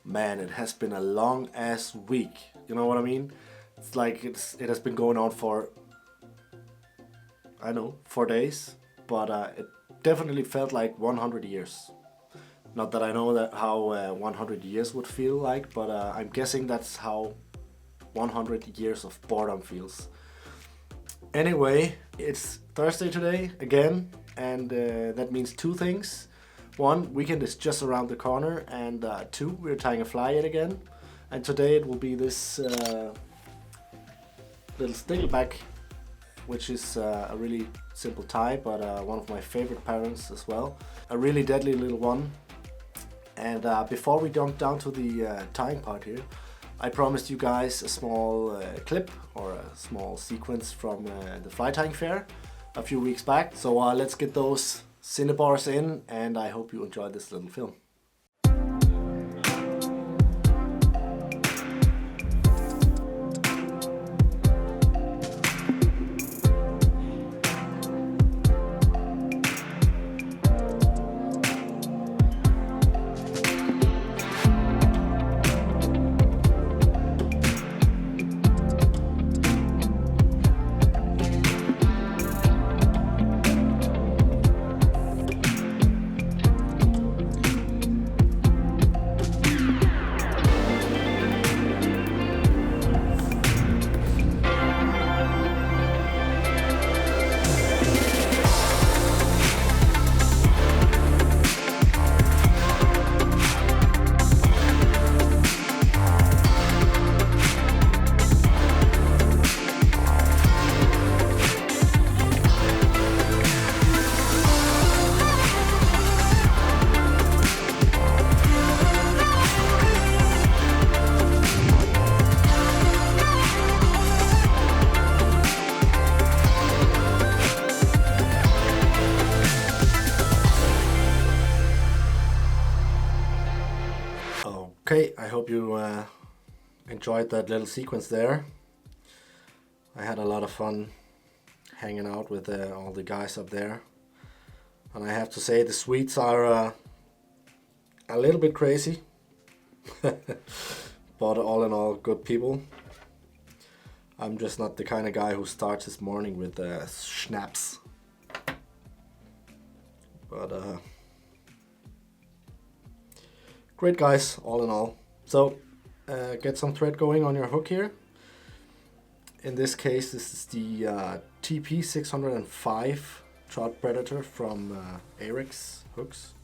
Man, it has been a long ass week. You know what I mean? It's like it has been going on for, I don't know, 4 days, but it definitely felt like 100 years. Not that I know that how 100 years would feel like, but I'm guessing that's how 100 years of boredom feels. Anyway, it's Thursday today again, and that means two things. One, weekend is just around the corner, and two, we're tying a fly yet again. And today it will be this little stickleback, which is a really simple tie, but one of my favorite patterns as well. A really deadly little one. And before we jump down to the tying part here, I promised you guys a small clip or a small sequence from the flytying fair a few weeks back. So let's get those Cinebars in, and I hope you enjoyed this little film. Okay, I hope you enjoyed that little sequence there. I had a lot of fun hanging out with all the guys up there. And I have to say the Swedes are a little bit crazy. But all in all, good people. I'm just not the kind of guy who starts his morning with schnapps. But great guys, all in all. So, get some thread going on your hook here. In this case, this is the TP605 Trout Predator from Arex hooks.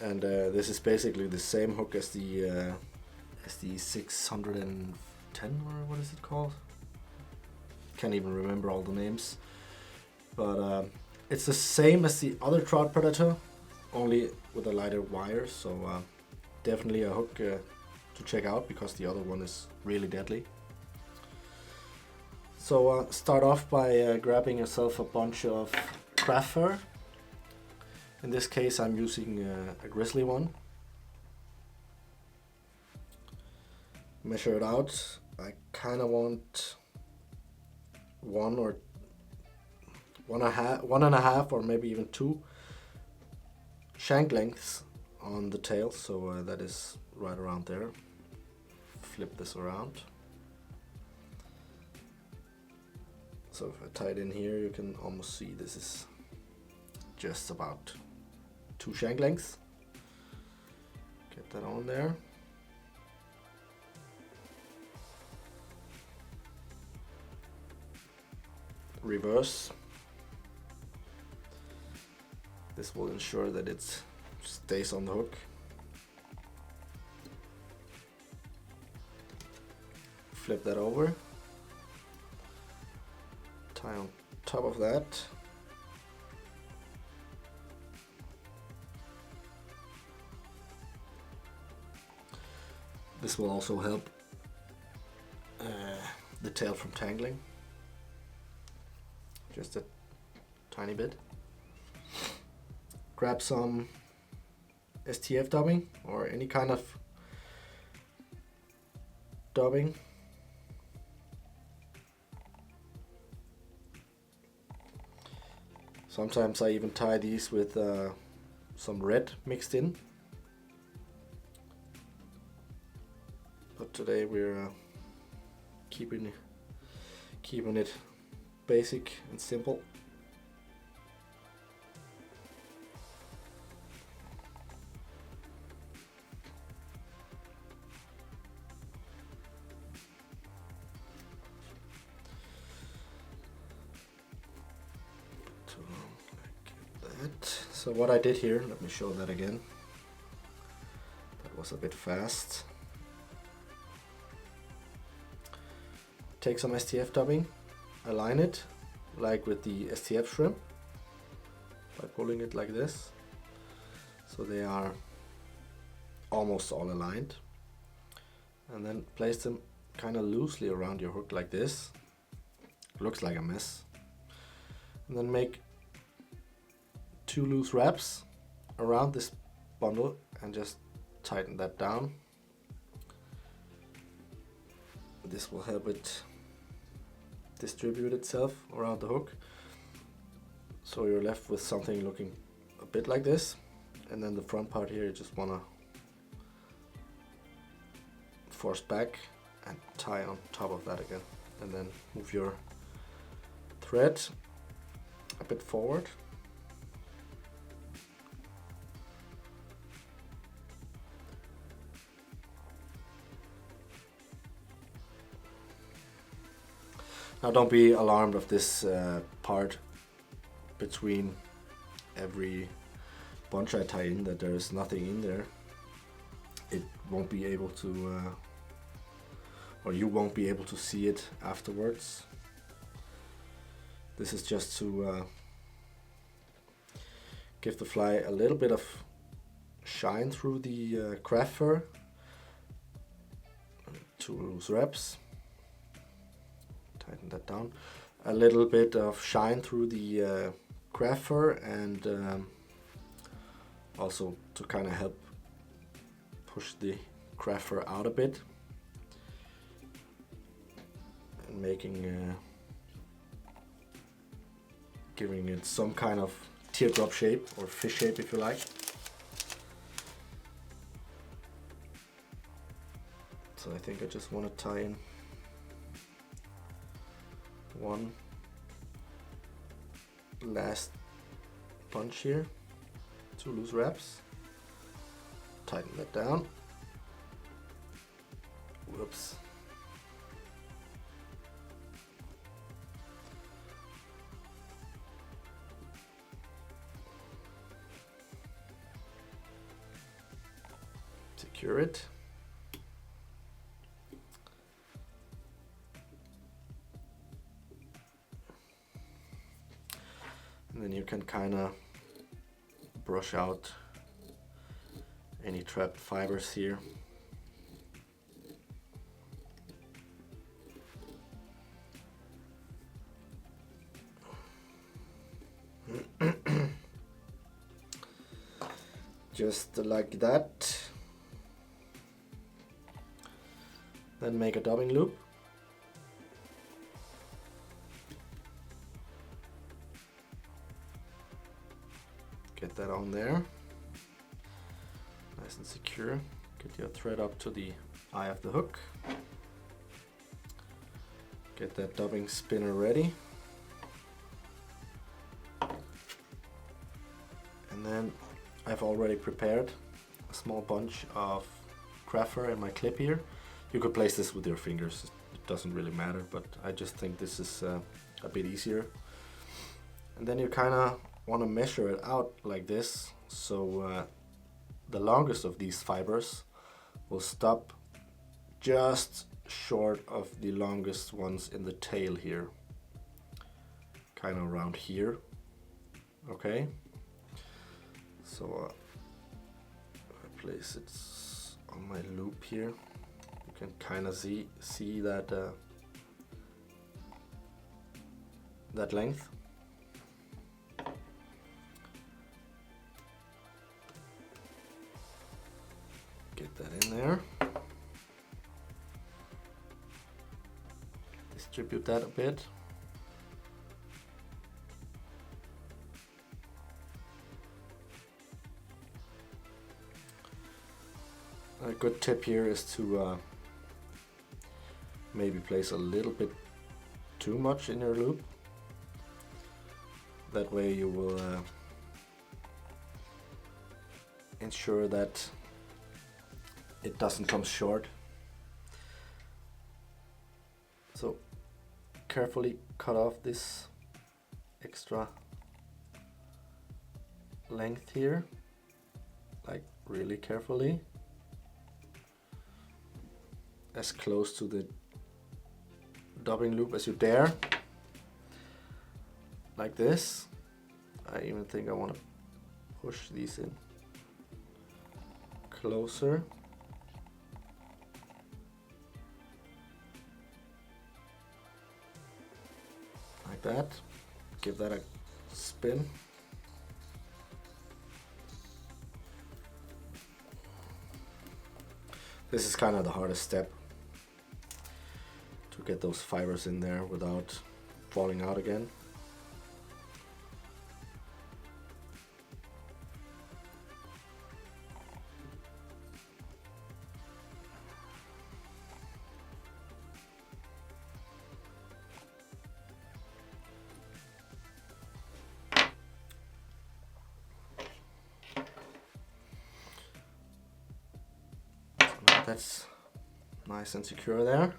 And this is basically the same hook as the 610, or what is it called? Can't even remember all the names. But it's the same as the other Trout Predator, only with a lighter wire, so definitely a hook to check out because the other one is really deadly. So start off by grabbing yourself a bunch of craft fur. In this case I'm using a grizzly one. Measure it out. I kind of want one and a half or maybe even two shank lengths on the tail, so that is right around there. Flip this around. So if I tie it in here, you can almost see this is just about 2 shank lengths. Get that on there. Reverse. This will ensure that it stays on the hook. Flip that over. Tie on top of that. This will also help the tail from tangling. Just a tiny bit. Grab some STF dubbing or any kind of dubbing. Sometimes I even tie these with some red mixed in. but today we're keeping it basic and simple. So what I did here, let me show that again. That was a bit fast. Take some STF dubbing, align it like with the STF shrimp by pulling it like this. So they are almost all aligned. And then place them kind of loosely around your hook like this. Looks like a mess. And then make 2 loose wraps around this bundle and just tighten that down. This will help it distribute itself around the hook. So you're left with something looking a bit like this. And then the front part here, you just want to force back and tie on top of that again. And then move your thread a bit forward. Now don't be alarmed of this part between every bunch I tie in, that there is nothing in there. It won't be able to, or you won't be able to see it afterwards. This is just to give the fly a little bit of shine through the craft fur. 2 loose wraps. Tighten that down. A little bit of shine through the craft fur, and also to kind of help push the craft fur out a bit, and making giving it some kind of teardrop shape or fish shape if you like. So I think I just want to tie in 1 last punch here, 2 loose wraps, tighten that down. Whoops. Secure it. And then you can kind of brush out any trapped fibers here. Just like that. Then make a dubbing loop. Get that on there, nice and secure. Get your thread up to the eye of the hook. Get that dubbing spinner ready. And then I've already prepared a small bunch of craft fur in my clip here. You could place this with your fingers, it doesn't really matter, but I just think this is a bit easier. And then you kind of want to measure it out like this, so the longest of these fibers will stop just short of the longest ones in the tail here, kind of around here. Okay, so I place it on my loop here. You can kind of see that that length. Get that in there. Distribute that a bit. A good tip here is to maybe place a little bit too much in your loop. That way you will ensure that it doesn't come short. So carefully cut off this extra length here, like really carefully, as close to the dubbing loop as you dare, like this. I even think I want to push these in closer. Like that. Give that a spin. This is kind of the hardest step, to get those fibers in there without falling out again. That's nice and secure there.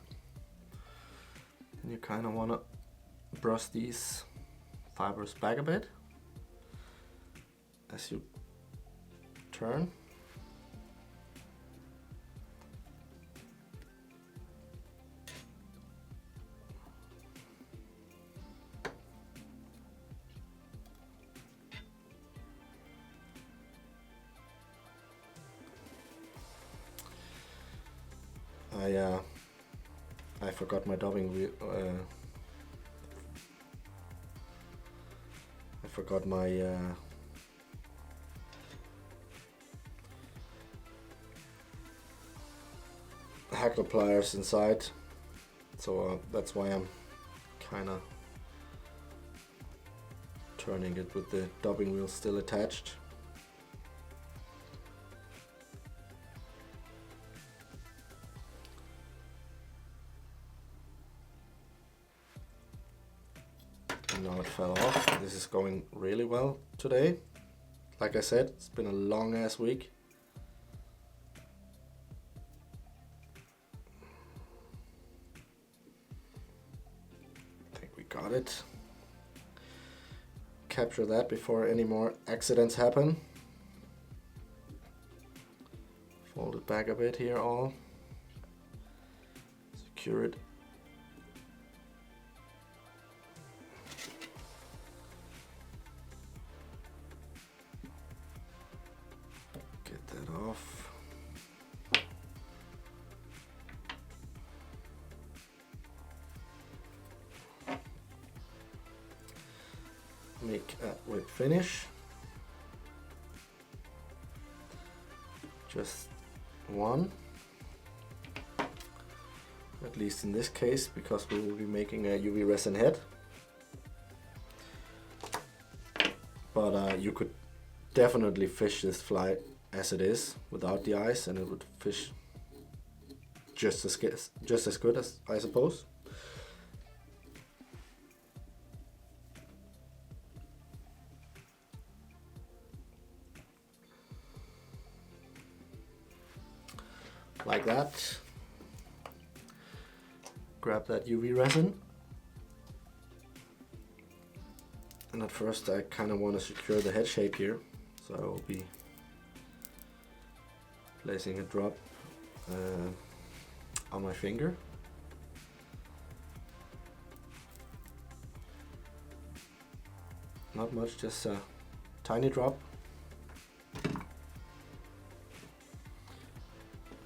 And you kind of want to brush these fibers back a bit as you turn. I forgot my dubbing wheel. I forgot my hackle pliers inside, so that's why I'm kind of turning it with the dubbing wheel still attached. Now it fell off. This is going really well today. Like I said, it's been a long ass week. I think we got it. Capture that before any more accidents happen. Fold it back a bit here all. Secure it. Off. Make a whip finish. Just one, at least in this case, because we will be making a UV resin head. But you could definitely fish this fly as it is without the ice, and it would fish just as good as I suppose. Like that. Grab that UV resin, and at first I kind of want to secure the head shape here, so I will be placing a drop on my finger. Not much, just a tiny drop.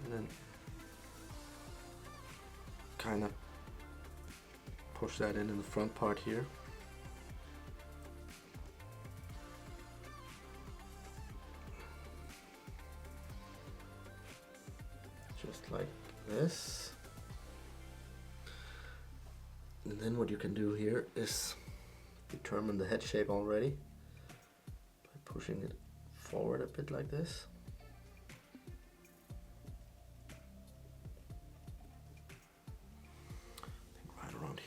And then kind of push that in the front part here. Just like this. And then what you can do here is determine the head shape already by pushing it forward a bit like this.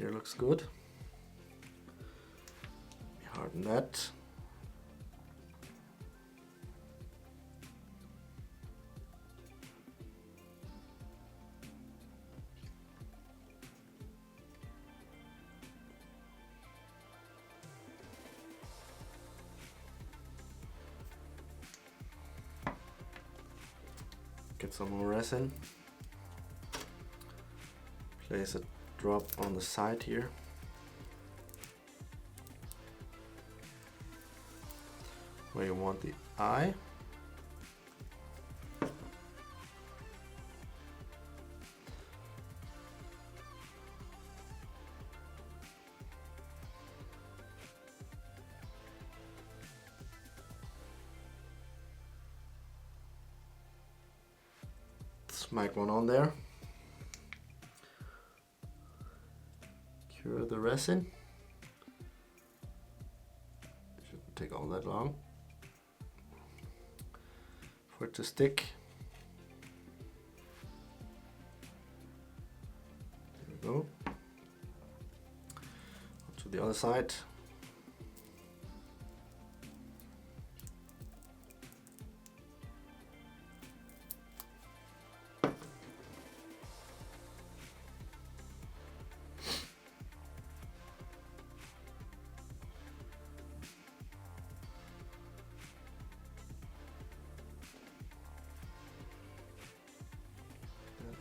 here looks good. Harden that. Get some more resin. Place a drop on the side here. Where you want the eye. Smack one on there. Cure the resin. Shouldn't take all that long for it to stick. There we go. On to the other side.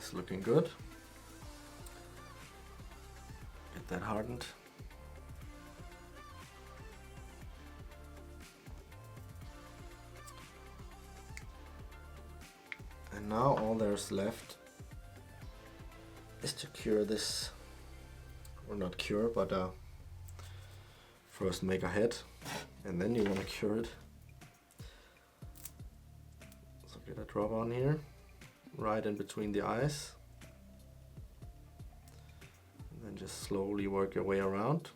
It's looking good. Get that hardened. And now all there's left is to cure this, or not cure, but first make a head, and then you want to cure it. So get a drop on here, right in between the eyes, and then just slowly work your way around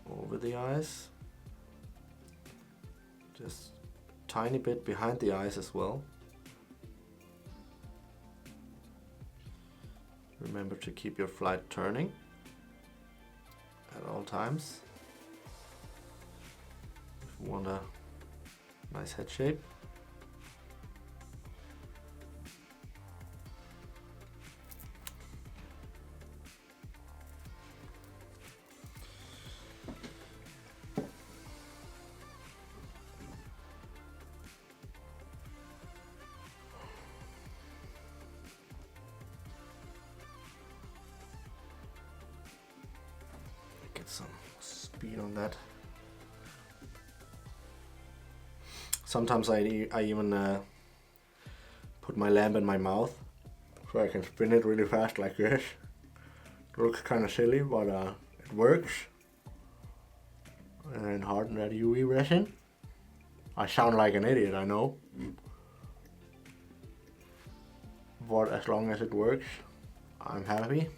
over the eyes, just a tiny bit behind the eyes as well. Remember to keep your flight turning at all times if you want a nice head shape. Get some speed on that. Sometimes I even put my lamp in my mouth so I can spin it really fast like this. It looks kind of silly, but it works. And then harden that UV resin. I sound like an idiot, I know. But as long as it works, I'm happy.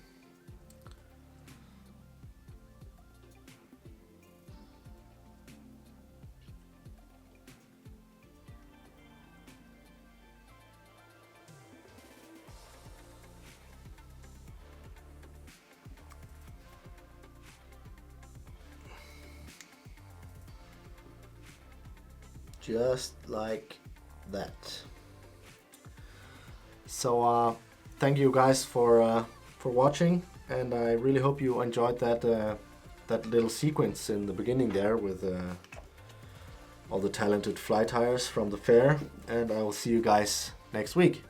Just like that. So thank you guys for watching, and I really hope you enjoyed that that little sequence in the beginning there with all the talented fly tyers from the fair, and I will see you guys next week.